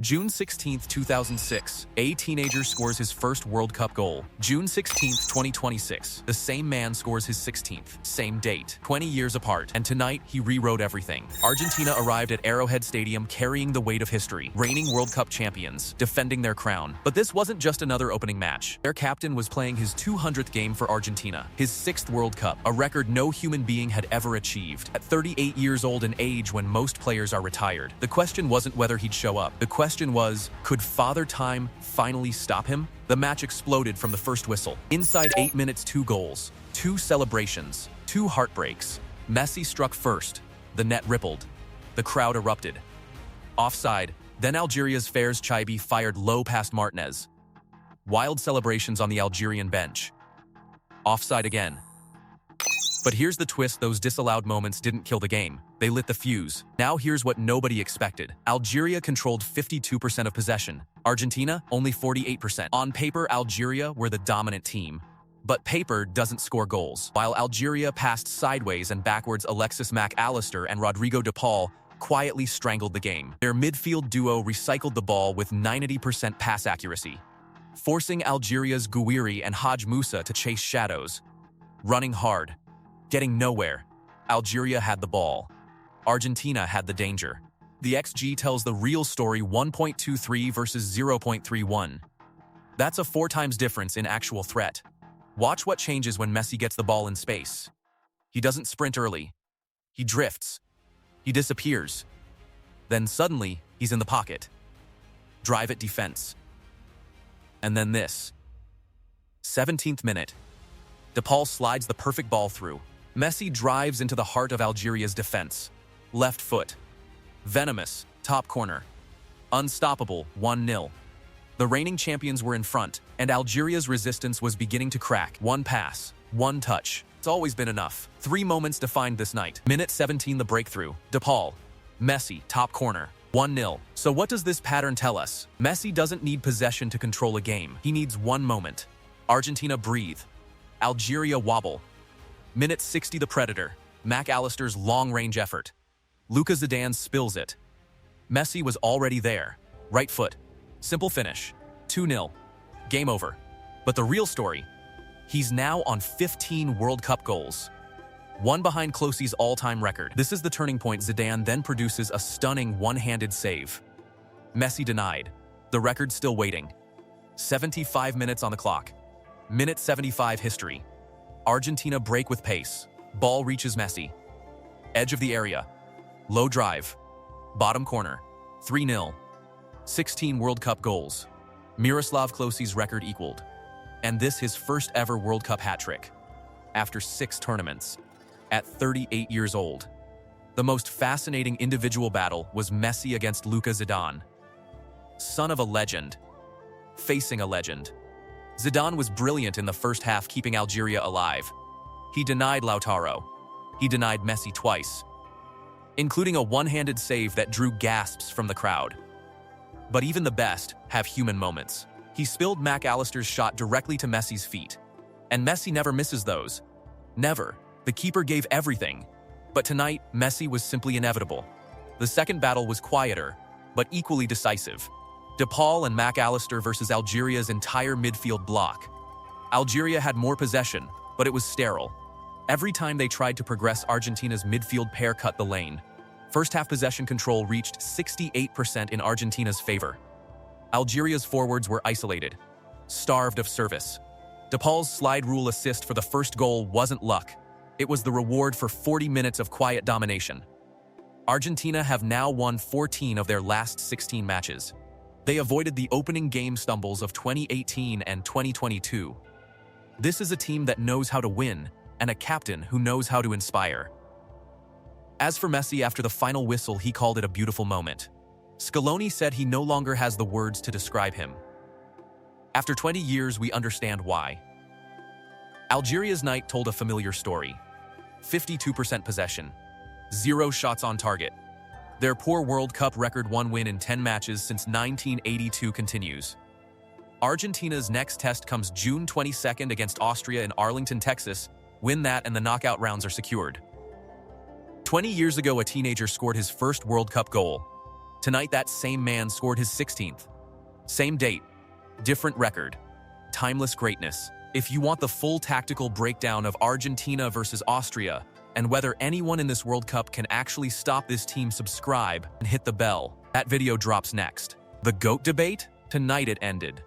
June 16, 2006, a teenager scores his first World Cup goal. June 16, 2026, the same man scores his 16th. Same date, 20 years apart. And tonight, he rewrote everything. Argentina arrived at Arrowhead Stadium carrying the weight of history, reigning World Cup champions, defending their crown. But this wasn't just another opening match. Their captain was playing his 200th game for Argentina, his 6th World Cup, a record no human being had ever achieved. At 38 years old, an age when most players are retired, the question wasn't whether he'd show up. The question was, could Father Time finally stop him? The match exploded from the first whistle. Inside 8 minutes, 2 goals, 2 celebrations, 2 heartbreaks. Messi struck first. The net rippled. The crowd erupted. Offside. Then Algeria's Fairs Chaibi fired low past Martinez. Wild celebrations on the Algerian bench. Offside again. But here's the twist: those disallowed moments didn't kill the game. They lit the fuse. Now here's what nobody expected. Algeria controlled 52% of possession. Argentina, only 48%. On paper, Algeria were the dominant team. But paper doesn't score goals. While Algeria passed sideways and backwards, Alexis Mac Allister and Rodrigo de Paul quietly strangled the game. Their midfield duo recycled the ball with 90% pass accuracy, forcing Algeria's Gouiri and Haj Moussa to chase shadows. Running hard, getting nowhere. Algeria had the ball. Argentina had the danger. The XG tells the real story: 1.23 versus 0.31. That's a 4 times difference in actual threat. Watch what changes when Messi gets the ball in space. He doesn't sprint early. He drifts. He disappears. Then suddenly, he's in the pocket. Drive at defense. And then this. 17th minute. De Paul slides the perfect ball through. Messi drives into the heart of Algeria's defense. Left foot. Venomous, top corner. Unstoppable, 1-0. The reigning champions were in front, and Algeria's resistance was beginning to crack. 1 pass, 1 touch. It's always been enough. 3 moments defined this night. Minute 17, the breakthrough. De Paul. Messi, top corner. 1-0. So what does this pattern tell us? Messi doesn't need possession to control a game. He needs one moment. Argentina breathe. Algeria wobble. Minute 60, the predator. Mac Allister's long-range effort. Luka Zidane spills it. Messi was already there. Right foot. Simple finish. 2-0. Game over. But the real story: he's now on 15 World Cup goals. 1 behind Klosi's all-time record. This is the turning point. Zidane then produces a stunning one-handed save. Messi denied. The record still waiting. 75 minutes on the clock. Minute 75, history. Argentina break with pace. Ball reaches Messi. Edge of the area. Low drive. Bottom corner. 3-0. 16 World Cup goals. Miroslav Klosi's record equaled. And this his first ever World Cup hat-trick. After 6 tournaments. At 38 years old. The most fascinating individual battle was Messi against Luka Zidane. Son of a legend. Facing a legend. Zidane was brilliant in the first half, keeping Algeria alive. He denied Lautaro. He denied Messi twice, including a one-handed save that drew gasps from the crowd. But even the best have human moments. He spilled Mac Allister's shot directly to Messi's feet. And Messi never misses those. Never. The keeper gave everything. But tonight, Messi was simply inevitable. The second battle was quieter, but equally decisive. De Paul and Mac Allister versus Algeria's entire midfield block. Algeria had more possession, but it was sterile. Every time they tried to progress, Argentina's midfield pair cut the lane. First half possession control reached 68% in Argentina's favor. Algeria's forwards were isolated, starved of service. De Paul's slide rule assist for the first goal wasn't luck. It was the reward for 40 minutes of quiet domination. Argentina have now won 14 of their last 16 matches. They avoided the opening game stumbles of 2018 and 2022. This is a team that knows how to win, and a captain who knows how to inspire. As for Messi, after the final whistle, he called it a beautiful moment. Scaloni said he no longer has the words to describe him. After 20 years, we understand why. Algeria's night told a familiar story. 52% possession. 0 shots on target. Their poor World Cup record, 1 win in 10 matches since 1982, continues. Argentina's next test comes June 22nd against Austria in Arlington, Texas. Win that and the knockout rounds are secured. 20 years ago, a teenager scored his first World Cup goal. Tonight, that same man scored his 16th. Same date, different record, timeless greatness. If you want the full tactical breakdown of Argentina versus Austria and whether anyone in this World Cup can actually stop this team, subscribe and hit the bell. That video drops next. The GOAT debate? Tonight it ended.